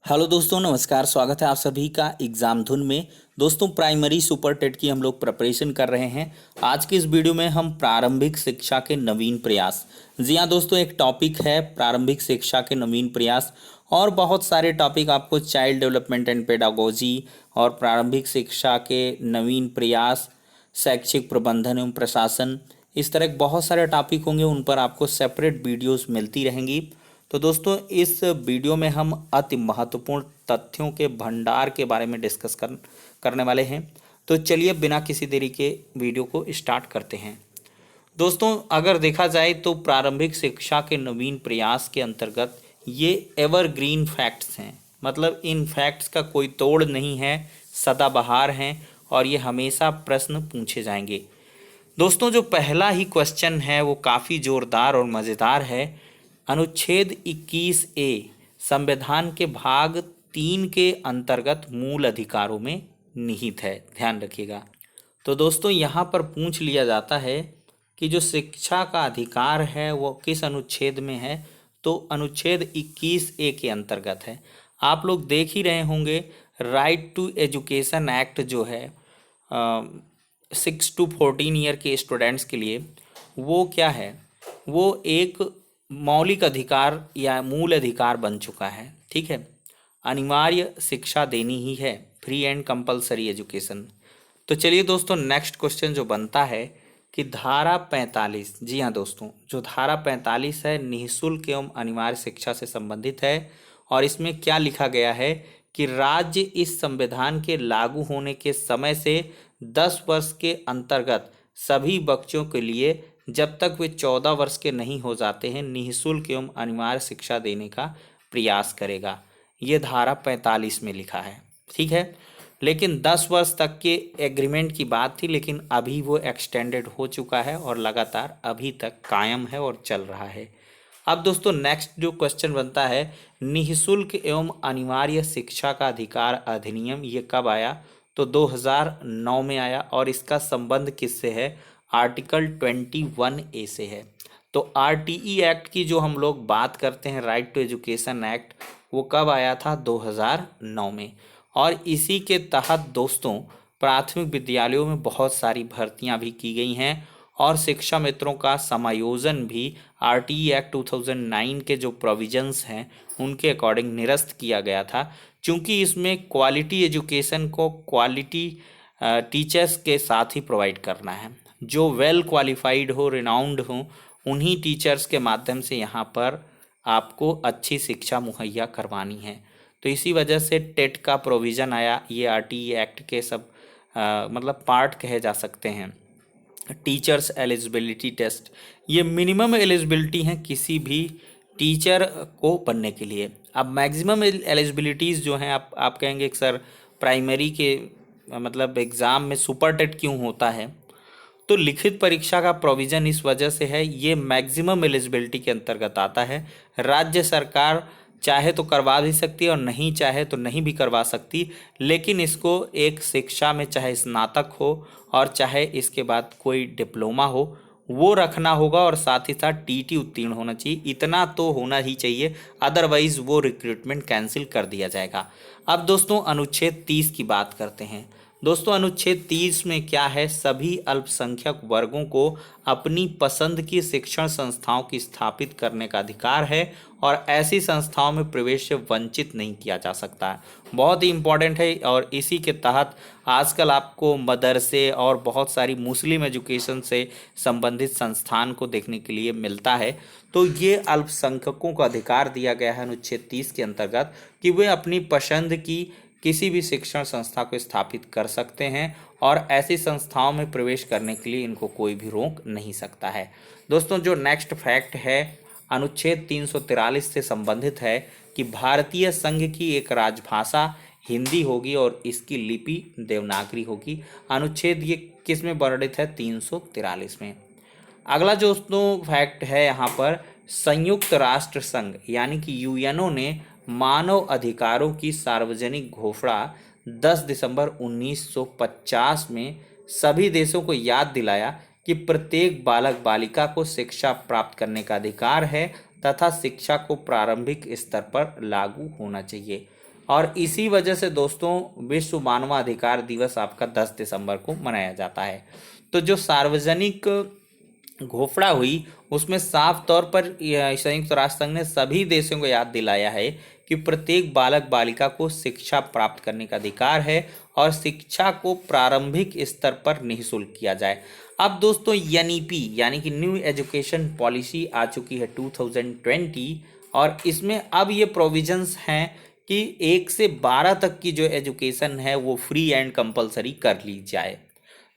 Hello दोस्तों, नमस्कार। स्वागत है आप सभी का एग्जाम धुन में। दोस्तों, प्राइमरी सुपर टेट की हम लोग प्रिपरेशन कर रहे हैं। आज की इस वीडियो में हम प्रारंभिक शिक्षा के नवीन प्रयास, जी हाँ दोस्तों, एक टॉपिक है प्रारंभिक शिक्षा के नवीन प्रयास। और बहुत सारे टॉपिक आपको चाइल्ड डेवलपमेंट एंड पेडागोजी और प्रारंभिक शिक्षा के नवीन प्रयास, शैक्षिक प्रबंधन एवं प्रशासन, इस तरह के बहुत सारे टॉपिक होंगे। उन पर आपको सेपरेट वीडियोस मिलती रहेंगी। तो दोस्तों, इस वीडियो में हम अति महत्वपूर्ण तथ्यों के भंडार के बारे में डिस्कस करने वाले हैं। तो चलिए बिना किसी देरी के वीडियो को स्टार्ट करते हैं। दोस्तों, अगर देखा जाए तो प्रारंभिक शिक्षा के नवीन प्रयास के अंतर्गत ये एवरग्रीन फैक्ट्स हैं। मतलब इन फैक्ट्स का कोई तोड़ नहीं है, सदाबहार हैं और ये हमेशा प्रश्न पूछे जाएंगे। दोस्तों, जो पहला ही क्वेश्चन है वो काफ़ी ज़ोरदार और मज़ेदार है। अनुच्छेद 21A संविधान के भाग 3 के अंतर्गत मूल अधिकारों में निहित है। ध्यान रखिएगा। तो दोस्तों, यहाँ पर पूछ लिया जाता है कि जो शिक्षा का अधिकार है वो किस अनुच्छेद में है। तो अनुच्छेद 21A के अंतर्गत है। आप लोग देख ही रहे होंगे, राइट टू एजुकेशन एक्ट जो है 6 to 14 ईयर के स्टूडेंट्स के लिए, वो क्या है, वो एक मौलिक अधिकार या मूल अधिकार बन चुका है। ठीक है, अनिवार्य शिक्षा देनी ही है, फ्री एंड कंपलसरी एजुकेशन। तो चलिए दोस्तों, नेक्स्ट क्वेश्चन जो बनता है कि धारा 45, जी हाँ दोस्तों, जो धारा 45 है निःशुल्क एवं अनिवार्य शिक्षा से संबंधित है। और इसमें क्या लिखा गया है कि राज्य इस संविधान के लागू होने के समय से 10 वर्ष के अंतर्गत सभी बच्चों के लिए, जब तक वे 14 वर्ष के नहीं हो जाते हैं, निःशुल्क एवं अनिवार्य शिक्षा देने का प्रयास करेगा। ये धारा 45 में लिखा है। ठीक है, लेकिन 10 वर्ष तक के एग्रीमेंट की बात थी, लेकिन अभी वो एक्सटेंडेड हो चुका है और लगातार अभी तक कायम है और चल रहा है। अब दोस्तों, नेक्स्ट जो क्वेश्चन बनता है, निःशुल्क एवं अनिवार्य शिक्षा का अधिकार अधिनियम ये कब आया। तो 2009 में आया। और इसका संबंध किससे है, आर्टिकल 21A से है। तो RTE एक्ट की जो हम लोग बात करते हैं, राइट टू एजुकेशन एक्ट, वो कब आया था, 2009 में। और इसी के तहत दोस्तों प्राथमिक विद्यालयों में बहुत सारी भर्तियां भी की गई हैं और शिक्षा मित्रों का समायोजन भी RTE एक्ट 2009 के जो प्रोविजंस हैं उनके अकॉर्डिंग निरस्त किया गया था। चूँकि इसमें क्वालिटी एजुकेशन को क्वालिटी टीचर्स के साथ ही प्रोवाइड करना है, जो वेल क्वालिफाइड हो, रिनाउंड हो, उन्हीं टीचर्स के माध्यम से यहाँ पर आपको अच्छी शिक्षा मुहैया करवानी है। तो इसी वजह से टेट का प्रोविज़न आया। ये RTE एक्ट के सब मतलब पार्ट कहे जा सकते हैं। टीचर्स एलिजिबिलिटी टेस्ट, ये मिनिमम एलिजिबिलिटी है किसी भी टीचर को बनने के लिए। अब मैक्सिमम एलिजिबिलिटीज़ जो हैं, आप कहेंगे कि सर प्राइमरी के मतलब एग्ज़ाम में सुपर टेट क्यों होता है। तो लिखित परीक्षा का प्रोविज़न इस वजह से है, ये मैक्सिमम एलिजिबिलिटी के अंतर्गत आता है। राज्य सरकार चाहे तो करवा भी सकती है और नहीं चाहे तो नहीं भी करवा सकती, लेकिन इसको एक शिक्षा में चाहे स्नातक हो और चाहे इसके बाद कोई डिप्लोमा हो, वो रखना होगा और साथ ही साथ TT उत्तीर्ण होना चाहिए। इतना तो होना ही चाहिए, अदरवाइज वो रिक्रूटमेंट कैंसिल कर दिया जाएगा। अब दोस्तों अनुच्छेद 30 की बात करते हैं। दोस्तों अनुच्छेद 30 में क्या है, सभी अल्पसंख्यक वर्गों को अपनी पसंद की शिक्षण संस्थाओं की स्थापित करने का अधिकार है और ऐसी संस्थाओं में प्रवेश से वंचित नहीं किया जा सकता है। बहुत ही इम्पॉर्टेंट है। और इसी के तहत आजकल आपको मदरसे और बहुत सारी मुस्लिम एजुकेशन से संबंधित संस्थान को देखने के लिए मिलता है। तो ये अल्पसंख्यकों को अधिकार दिया गया है अनुच्छेद 30 के अंतर्गत कि वे अपनी पसंद की किसी भी शिक्षण संस्था को स्थापित कर सकते हैं और ऐसी संस्थाओं में प्रवेश करने के लिए इनको कोई भी रोक नहीं सकता है। दोस्तों, जो नेक्स्ट फैक्ट है अनुच्छेद 343 से संबंधित है कि भारतीय संघ की एक राजभाषा हिंदी होगी और इसकी लिपि देवनागरी होगी। अनुच्छेद ये किस में वर्णित है, 343 में। अगला जो दोस्तों फैक्ट है यहाँ पर, संयुक्त राष्ट्र संघ यानी कि UNO ने मानव अधिकारों की सार्वजनिक घोषणा 10 दिसंबर 1950 में सभी देशों को याद दिलाया कि प्रत्येक बालक बालिका को शिक्षा प्राप्त करने का अधिकार है तथा शिक्षा को प्रारंभिक स्तर पर लागू होना चाहिए। और इसी वजह से दोस्तों विश्व मानवाधिकार दिवस आपका 10 दिसंबर को मनाया जाता है। तो जो सार्वजनिक घोषणा हुई उसमें साफ तौर पर संयुक्त राष्ट्र संघ ने सभी देशों को याद दिलाया है कि प्रत्येक बालक बालिका को शिक्षा प्राप्त करने का अधिकार है और शिक्षा को प्रारंभिक स्तर पर निःशुल्क किया जाए। अब दोस्तों एनईपी यानी कि न्यू एजुकेशन पॉलिसी आ चुकी है 2020 और इसमें अब ये प्रोविजंस हैं कि 1 से 12 तक की जो एजुकेशन है वो फ्री एंड कंपलसरी कर ली जाए।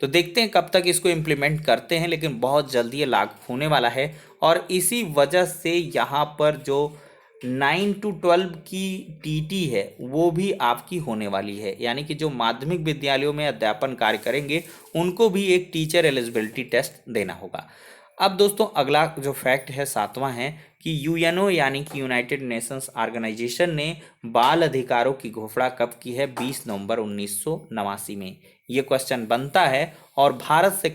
तो देखते हैं कब तक इसको इम्प्लीमेंट करते हैं, लेकिन बहुत जल्दी ये लागू होने वाला है। और इसी वजह से यहाँ पर जो 9 to 12 की टीटी है वो भी आपकी होने वाली है, यानी कि जो माध्यमिक विद्यालयों में अध्यापन कार्य करेंगे उनको भी एक टीचर एलिजिबिलिटी टेस्ट देना होगा। अब दोस्तों अगला जो फैक्ट है 7वां है कि यूएनओ यानी कि यूनाइटेड नेशंस ऑर्गेनाइजेशन ने बाल अधिकारों की घोषणा कब की है? 20 नवंबर 1989 में। ये क्वेश्चन बनता है और भारत से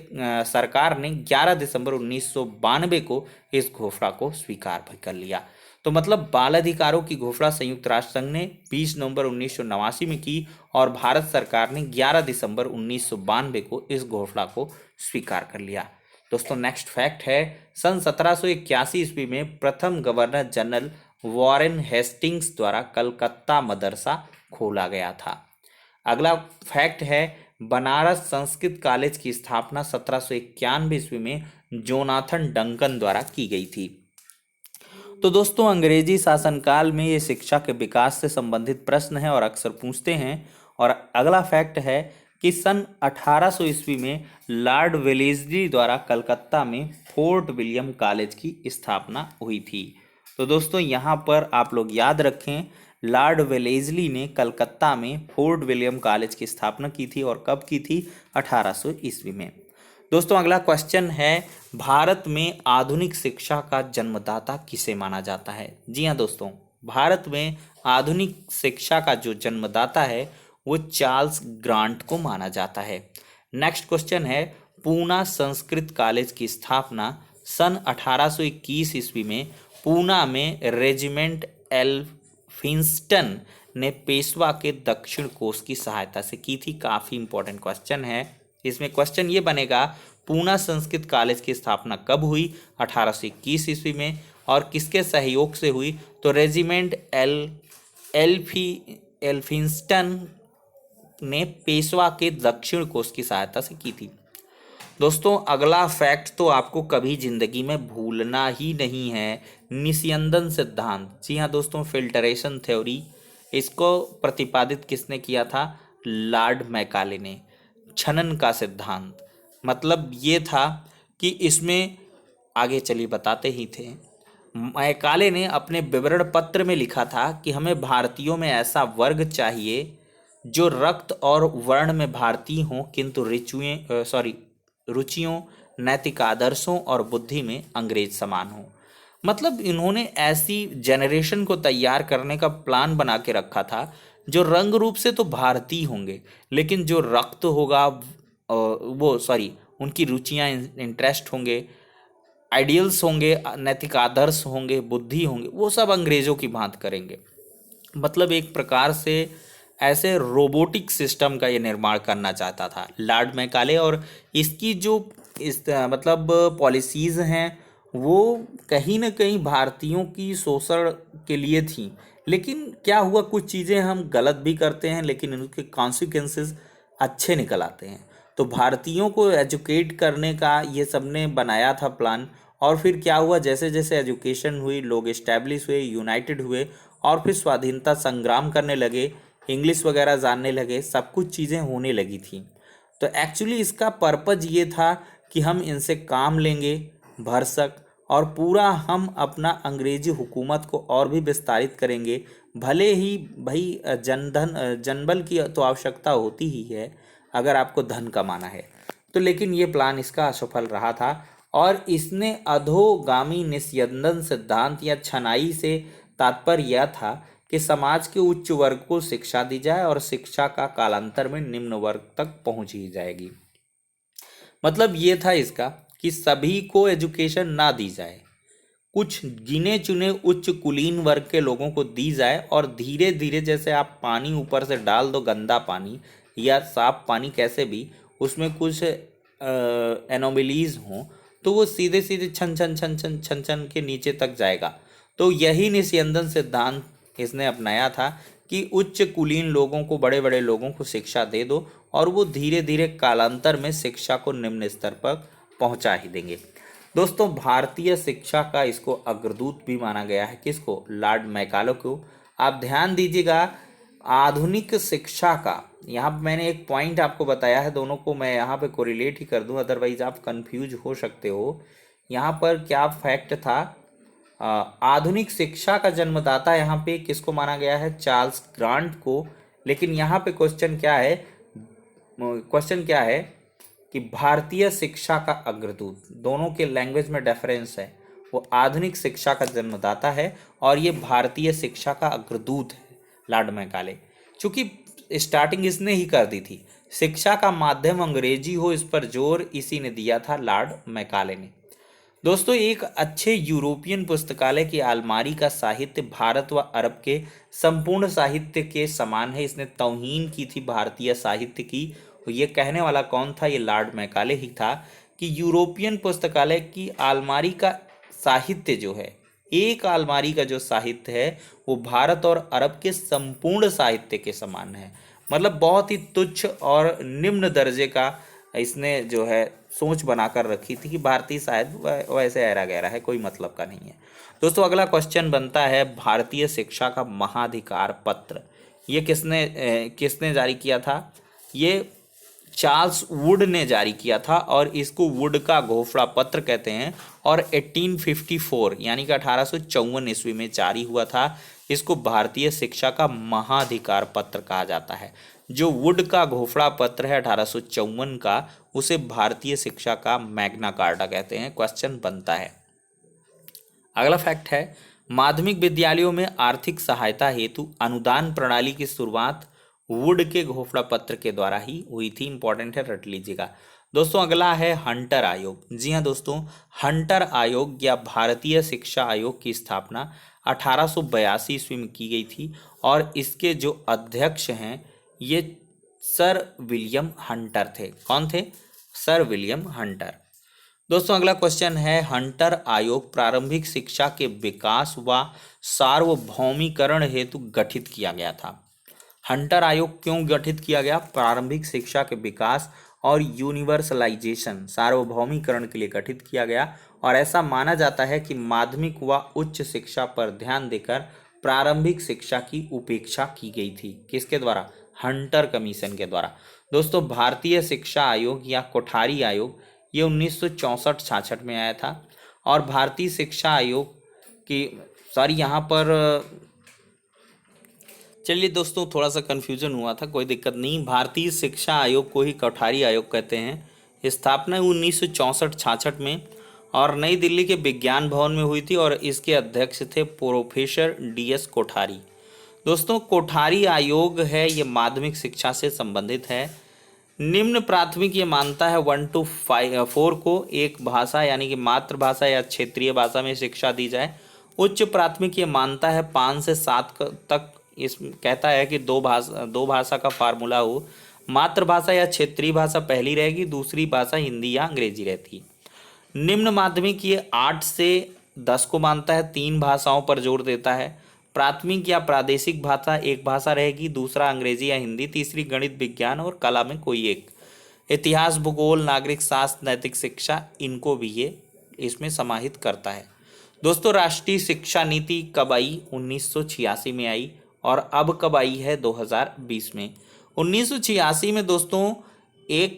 सरकार ने 11 दिसंबर 1992 को इस घोषणा को स्वीकार भी कर लिया। तो मतलब बाल अधिकारों की घोषणा संयुक्त राष्ट्र संघ ने 20 नवंबर 1989 में की और भारत सरकार ने 11 दिसंबर 1992 को इस घोषणा को स्वीकार कर लिया। दोस्तों नेक्स्ट फैक्ट है सन 1781 ईस्वी में प्रथम गवर्नर जनरल वॉरेन हेस्टिंग्स द्वारा कलकत्ता मदरसा खोला गया था। अगला फैक्ट है बनारस संस्कृत कॉलेज की स्थापना 1791 ईस्वी में जोनाथन डंकन द्वारा की गई थी। तो दोस्तों अंग्रेजी शासनकाल में ये शिक्षा के विकास से संबंधित प्रश्न है और अक्सर पूछते हैं। और अगला फैक्ट है कि सन 1800 ईस्वी में लॉर्ड वेलेस्ली द्वारा कलकत्ता में फोर्ट विलियम कॉलेज की स्थापना हुई थी। तो दोस्तों यहाँ पर आप लोग याद रखें, लॉर्ड वेलेस्ली ने कलकत्ता में फोर्ट विलियम कॉलेज की स्थापना की थी और कब की थी? 1800 ईस्वी में। दोस्तों अगला क्वेश्चन है भारत में आधुनिक शिक्षा का जन्मदाता किसे माना जाता है? जी हाँ दोस्तों, भारत में आधुनिक शिक्षा का जो जन्मदाता है वो चार्ल्स ग्रांट को माना जाता है। नेक्स्ट क्वेश्चन है पूना संस्कृत कॉलेज की स्थापना सन 1821 ईस्वी में पूना में रेजिमेंट एल्फिंस्टन ने पेशवा के दक्षिण कोष की सहायता से की थी। काफ़ी इंपॉर्टेंट क्वेश्चन है। इसमें क्वेश्चन ये बनेगा पूना संस्कृत कॉलेज की स्थापना कब हुई? 1821 ईस्वी में। और किसके सहयोग से हुई? तो रेजिमेंट एल्फिंस्टन ने पेशवा के दक्षिण कोष की सहायता से की थी। दोस्तों अगला फैक्ट तो आपको कभी जिंदगी में भूलना ही नहीं है, निस्यंदन सिद्धांत। जी हाँ दोस्तों, फिल्टरेशन थ्योरी, इसको प्रतिपादित किसने किया था? लॉर्ड मैकाले ने। छनन का सिद्धांत मतलब ये था कि इसमें आगे चलिए बताते ही थे। मैकाले ने अपने विवरण पत्र में लिखा था कि हमें भारतीयों में ऐसा वर्ग चाहिए जो रक्त और वर्ण में भारतीय हों किंतु रुचियों, नैतिक आदर्शों और बुद्धि में अंग्रेज समान हो। मतलब इन्होंने ऐसी जनरेशन को तैयार करने का प्लान बना के रखा था जो रंग रूप से तो भारतीय होंगे लेकिन जो रक्त होगा उनकी रुचियां, इंटरेस्ट होंगे, आइडियल्स होंगे, नैतिक आदर्श होंगे, बुद्धि होंगे, वो सब अंग्रेजों की भांति करेंगे। मतलब एक प्रकार से ऐसे रोबोटिक सिस्टम का ये निर्माण करना चाहता था लॉर्ड मैकाले। और इसकी जो मतलब पॉलिसीज़ हैं वो कहीं ना कहीं भारतीयों की शोषण के लिए थी। लेकिन क्या हुआ, कुछ चीज़ें हम गलत भी करते हैं लेकिन उनके कॉन्सिक्वेंसेस अच्छे निकल आते हैं। तो भारतीयों को एजुकेट करने का ये सब ने बनाया था प्लान। और फिर क्या हुआ, जैसे जैसे एजुकेशन हुई, लोग इस्टेब्लिश हुए, यूनाइटेड हुए और फिर स्वाधीनता संग्राम करने लगे, इंग्लिश वगैरह जानने लगे, सब कुछ चीज़ें होने लगी थी। तो एक्चुअली इसका पर्पज ये था कि हम इनसे काम लेंगे भरसक और पूरा हम अपना अंग्रेजी हुकूमत को और भी विस्तारित करेंगे। भले ही भाई जनबल की तो आवश्यकता होती ही है अगर आपको धन कमाना है तो, लेकिन ये प्लान इसका असफल रहा था। और इसने अधोगामी निस्यंदन सिद्धांत या छनाई से तात्पर्य यह था कि समाज के उच्च वर्ग को शिक्षा दी जाए और शिक्षा का कालांतर में निम्न वर्ग तक पहुंच ही जाएगी। मतलब ये था इसका कि सभी को एजुकेशन ना दी जाए, कुछ गिने चुने उच्च कुलीन वर्ग के लोगों को दी जाए और धीरे धीरे, जैसे आप पानी ऊपर से डाल दो, गंदा पानी या साफ पानी कैसे भी, उसमें कुछ एनोमलीज हों तो वो सीधे सीधे छन छन छन छन छन छन के नीचे तक जाएगा। तो यही निस्यंदन सिद्धांत इसने अपनाया था कि उच्च कुलीन लोगों को, बड़े बड़े लोगों को शिक्षा दे दो और वो धीरे धीरे कालांतर में शिक्षा को निम्न स्तर पर पहुंचा ही देंगे। दोस्तों, भारतीय शिक्षा का इसको अग्रदूत भी माना गया है। किसको? लॉर्ड मैकाले को। आप ध्यान दीजिएगा, आधुनिक शिक्षा का, यहाँ मैंने एक पॉइंट आपको बताया है, दोनों को मैं यहाँ पे कोरिलेट ही कर दूँ, अदरवाइज आप कंफ्यूज हो सकते हो। यहाँ पर क्या फैक्ट था? आधुनिक शिक्षा का जन्मदाता यहाँ पे किसको माना गया है? चार्ल्स ग्रांट को। लेकिन यहाँ पे क्वेश्चन क्या है कि भारतीय शिक्षा का अग्रदूत, दोनों के लैंग्वेज में डिफरेंस है। वो आधुनिक शिक्षा का जन्मदाता है और ये भारतीय शिक्षा का अग्रदूत है, लॉर्ड मैकाले। चूंकि स्टार्टिंग इसने ही कर दी थी, शिक्षा का माध्यम अंग्रेजी हो, इस पर जोर इसी ने दिया था, लॉर्ड मैकाले ने। दोस्तों, एक अच्छे यूरोपियन पुस्तकालय की अलमारी का साहित्य भारत व अरब के संपूर्ण साहित्य के समान है। इसने तौहीन की थी भारतीय साहित्य की। ये कहने वाला कौन था? ये लॉर्ड मैकाले ही था कि यूरोपियन पुस्तकालय की अलमारी का साहित्य जो है, एक अलमारी का जो साहित्य है, वो भारत और अरब के संपूर्ण साहित्य के समान है। मतलब बहुत ही तुच्छ और निम्न दर्जे का इसने जो है सोच बनाकर रखी थी कि भारतीय साहित्य वैसे ऐरा गहरा है, कोई मतलब का नहीं है। दोस्तों, अगला क्वेश्चन बनता है, भारतीय शिक्षा का महाधिकार पत्र ये किसने जारी किया था? ये चार्ल्स वुड ने जारी किया था और इसको वुड का घोषणा पत्र कहते हैं और 1854 यानी कि 1854 ईस्वी में जारी हुआ था। इसको भारतीय शिक्षा का महाधिकार पत्र कहा जाता है। जो वुड का घोषणा पत्र है 1854 का, उसे भारतीय शिक्षा का मैग्ना कार्टा कहते हैं। क्वेश्चन बनता है, अगला फैक्ट है, माध्यमिक विद्यालयों में आर्थिक सहायता हेतु अनुदान प्रणाली की शुरुआत वुड के घोषणा पत्र के द्वारा ही हुई थी। इंपॉर्टेंट है, रट लीजिएगा। दोस्तों, अगला है हंटर आयोग। जी हाँ दोस्तों, हंटर आयोग या भारतीय शिक्षा आयोग की स्थापना 1882 ईस्वी में की गई थी और इसके जो अध्यक्ष हैं ये सर विलियम हंटर थे। कौन थे? Sir William Hunter. दोस्तों, अगला क्वेश्चन है, हंटर आयोग प्रारंभिक शिक्षा के विकास व सार्वभौमिकरण हेतु गठित किया गया था। हंटर आयोग क्यों गठित किया गया? प्रारंभिक शिक्षा के विकास और यूनिवर्सलाइजेशन, सार्वभौमिकरण के लिए गठित किया गया और ऐसा माना जाता है कि माध्यमिक व उच्च शिक्षा पर ध्यान देकर प्रारंभिक शिक्षा की उपेक्षा की गई थी। किसके द्वारा? हंटर कमीशन के द्वारा। दोस्तों, भारतीय शिक्षा आयोग या कोठारी आयोग ये 1964-66 में आया था और भारतीय शिक्षा आयोग की यहाँ पर चलिए दोस्तों, थोड़ा सा कन्फ्यूजन हुआ था, कोई दिक्कत नहीं। भारतीय शिक्षा आयोग को ही कोठारी आयोग कहते हैं। स्थापना 1964-66 में और नई दिल्ली के विज्ञान भवन में हुई थी और इसके अध्यक्ष थे प्रोफेसर DS कोठारी। दोस्तों, कोठारी आयोग है ये माध्यमिक शिक्षा से संबंधित है। निम्न प्राथमिक ये मानता है 1 to 4 को एक भाषा यानी कि मातृभाषा या क्षेत्रीय भाषा में शिक्षा दी जाए। उच्च प्राथमिक ये मानता है 5 से 7 तक, इस कहता है कि दो भाषा का फार्मूला हो। मातृभाषा या क्षेत्रीय भाषा पहली रहेगी, दूसरी भाषा हिंदी या अंग्रेजी रहती है। निम्न माध्यमिक ये 8 से 10 को मानता है, 3 भाषाओं पर जोर देता है। प्राथमिक या प्रादेशिक भाषा एक भाषा रहेगी, दूसरा अंग्रेजी या हिंदी, तीसरी गणित विज्ञान और कला में कोई एक। इतिहास, भूगोल, नागरिक शास्त्र, नैतिक शिक्षा, इनको भी ये इसमें समाहित करता है। दोस्तों, राष्ट्रीय शिक्षा नीति कब आई? 1986 में आई और अब कब आई है? 2020 में। 1986 में दोस्तों एक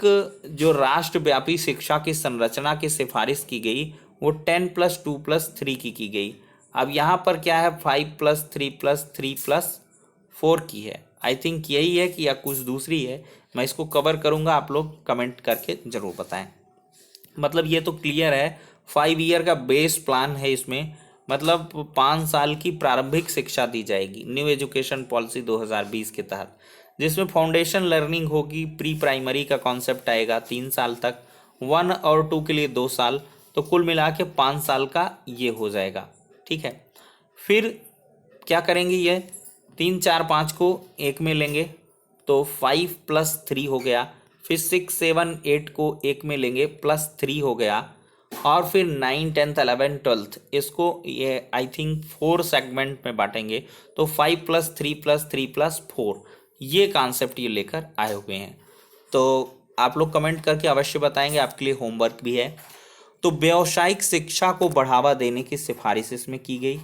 जो राष्ट्रव्यापी शिक्षा की संरचना की सिफारिश की गई वो 10+2+3 की गई। अब यहाँ पर क्या है? 5+3+3+4 की है। आई थिंक यही है कि या कुछ दूसरी है, मैं इसको कवर करूँगा, आप लोग कमेंट करके ज़रूर बताएं। मतलब ये तो क्लियर है, 5 ईयर का बेस प्लान है इसमें, मतलब 5 साल की प्रारंभिक शिक्षा दी जाएगी न्यू एजुकेशन पॉलिसी 2020 के तहत, जिसमें फाउंडेशन लर्निंग होगी। प्री प्राइमरी का कॉन्सेप्ट आएगा 3 साल तक, 1 और 2 के लिए 2 साल, तो कुल मिला के 5 साल का ये हो जाएगा। ठीक है, फिर क्या करेंगे, ये 3 4 5 को एक में लेंगे तो 5 + 3 हो गया, फिर 6 7 8 को एक में लेंगे +3 हो गया, और फिर 9 10th 11th 12th इसको ये आई थिंक 4 सेगमेंट में बांटेंगे, तो 5 + 3 + 3 + 4 ये कॉन्सेप्ट ये लेकर आए हुए हैं। तो आप लोग कमेंट करके अवश्य बताएंगे, आपके लिए होमवर्क भी है। तो व्यावसायिक शिक्षा को बढ़ावा देने की सिफारिश इसमें की गई।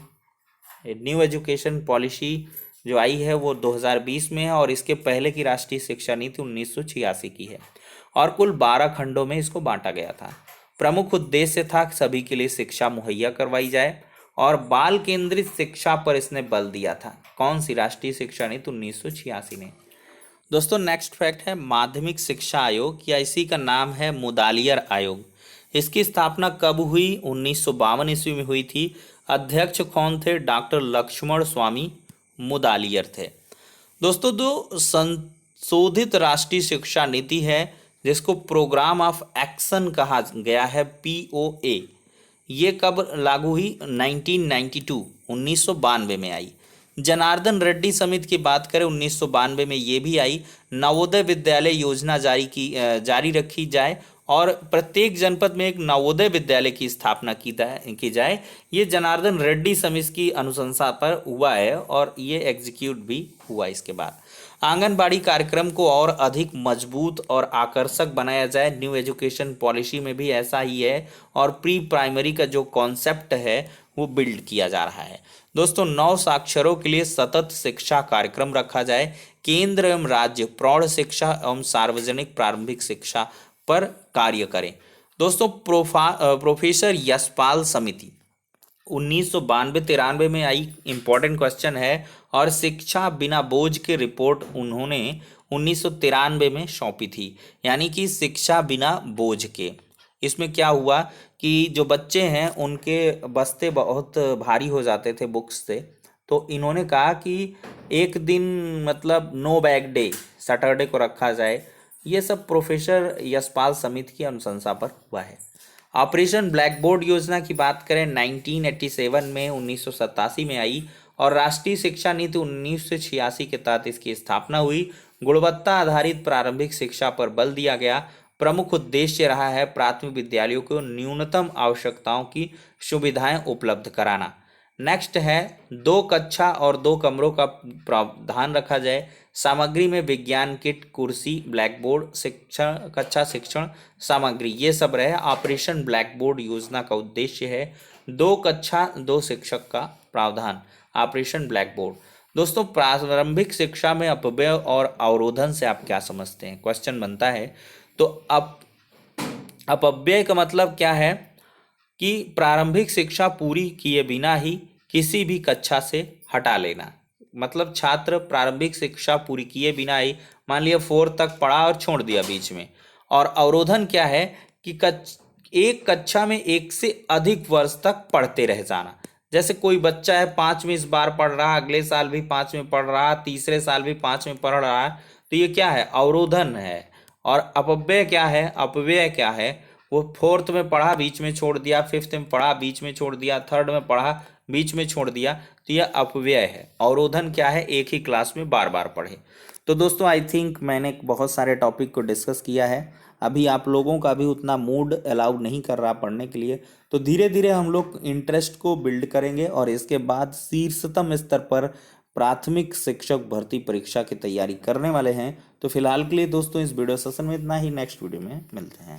न्यू एजुकेशन पॉलिसी जो आई है वो 2020 में है, और इसके पहले की राष्ट्रीय शिक्षा नीति 1986 की है, और कुल 12 खंडों में इसको बांटा गया था। प्रमुख उद्देश्य था सभी के लिए शिक्षा मुहैया करवाई जाए, और बाल केंद्रित शिक्षा पर इसने बल दिया था। कौन सी राष्ट्रीय शिक्षा नीति 1986 ने। दोस्तों नेक्स्ट फैक्ट है माध्यमिक शिक्षा आयोग, या इसी का नाम है मुदालियर आयोग। इसकी स्थापना कब हुई, 1952 ईस्वी में हुई थी। अध्यक्ष कौन थे, डॉक्टर लक्ष्मण स्वामी मुदालियर थे। दोस्तों जो संशोधित राष्ट्रीय शिक्षा नीति है, जिसको प्रोग्राम ऑफ एक्शन कहा गया है, POA, ये कब लागू हुई, 1992 में आई। जनार्दन रेड्डी समिति की बात करें 1992 में ये भी आई। नवोदय विद्यालय योजना जारी रखी जाए, और प्रत्येक जनपद में एक नवोदय विद्यालय की स्थापना की जाए। ये जनार्दन रेड्डी समिति की अनुशंसा पर हुआ है, और ये एग्जीक्यूट भी हुआ। इसके बाद आंगनबाड़ी कार्यक्रम को और अधिक मजबूत और आकर्षक बनाया जाए। न्यू एजुकेशन पॉलिसी में भी ऐसा ही है, और प्री प्राइमरी का जो कॉन्सेप्ट है वो बिल्ड किया जा रहा है। दोस्तों नव साक्षरों के लिए सतत शिक्षा कार्यक्रम रखा जाए। केंद्र एवं राज्य प्रौढ़ शिक्षा एवं सार्वजनिक प्रारंभिक शिक्षा पर कार्य करें। दोस्तों प्रोफेसर यशपाल समिति 1992-93 में आई, इंपॉर्टेंट क्वेश्चन है, और शिक्षा बिना बोझ के रिपोर्ट उन्होंने 1993 में सौंपी थी, यानी कि शिक्षा बिना बोझ के। इसमें क्या हुआ कि जो बच्चे हैं उनके बस्ते बहुत भारी हो जाते थे बुक्स से, तो इन्होंने कहा कि एक दिन मतलब नो बैग डे सैटरडे को रखा जाए। ये सब प्रोफेसर यशपाल समिति की अनुशंसा पर हुआ है। ऑपरेशन ब्लैक बोर्ड योजना की बात करें 1987 में 1987 में आई, और राष्ट्रीय शिक्षा नीति 1986 के तहत इसकी स्थापना हुई। गुणवत्ता आधारित प्रारंभिक शिक्षा पर बल दिया गया। प्रमुख उद्देश्य रहा है प्राथमिक विद्यालयों को न्यूनतम आवश्यकताओं की सुविधाएं उपलब्ध कराना। नेक्स्ट है 2 कक्षा और 2 कमरों का प्रावधान रखा जाए। सामग्री में विज्ञान किट, कुर्सी, ब्लैक बोर्ड, शिक्षण कक्षा शिक्षण सामग्री, ये सब रहे। ऑपरेशन ब्लैक बोर्ड योजना का उद्देश्य है 2 कक्षा 2 शिक्षक का प्रावधान, ऑपरेशन ब्लैक बोर्ड। दोस्तों प्रारंभिक शिक्षा में अपव्यय और अवरोधन से आप क्या समझते हैं, क्वेश्चन बनता है। तो अपव्यय का मतलब क्या है कि प्रारंभिक शिक्षा पूरी किए बिना ही किसी भी कक्षा से हटा लेना। मतलब छात्र प्रारंभिक शिक्षा पूरी किए बिना ही मान लिया 4 तक पढ़ा और छोड़ दिया बीच में। और अवरोधन क्या है कि एक कक्षा में 1 से अधिक वर्ष तक पढ़ते रह जाना। जैसे कोई बच्चा है 5 में इस बार पढ़ रहा, अगले साल भी 5 में पढ़ रहा, तीसरे साल भी 5 में पढ़ रहा है, तो ये क्या है, अवरोधन है। और अपव्यय क्या है, अपव्यय क्या है, वो 4th में पढ़ा बीच में छोड़ दिया, 5th में पढ़ा बीच में छोड़ दिया, 3rd में पढ़ा बीच में छोड़ दिया, तो यह अपव्यय है। अवरोधन क्या है, एक ही क्लास में बार बार पढ़े। तो दोस्तों आई थिंक मैंने बहुत सारे टॉपिक को डिस्कस किया है। अभी आप लोगों का भी उतना मूड अलाउ नहीं कर रहा पढ़ने के लिए, तो धीरे धीरे हम लोग इंटरेस्ट को बिल्ड करेंगे, और इसके बाद शीर्षतम स्तर पर प्राथमिक शिक्षक भर्ती परीक्षा की तैयारी करने वाले हैं। तो फिलहाल के लिए दोस्तों इस वीडियो सेशन में इतना ही, नेक्स्ट वीडियो में मिलते हैं।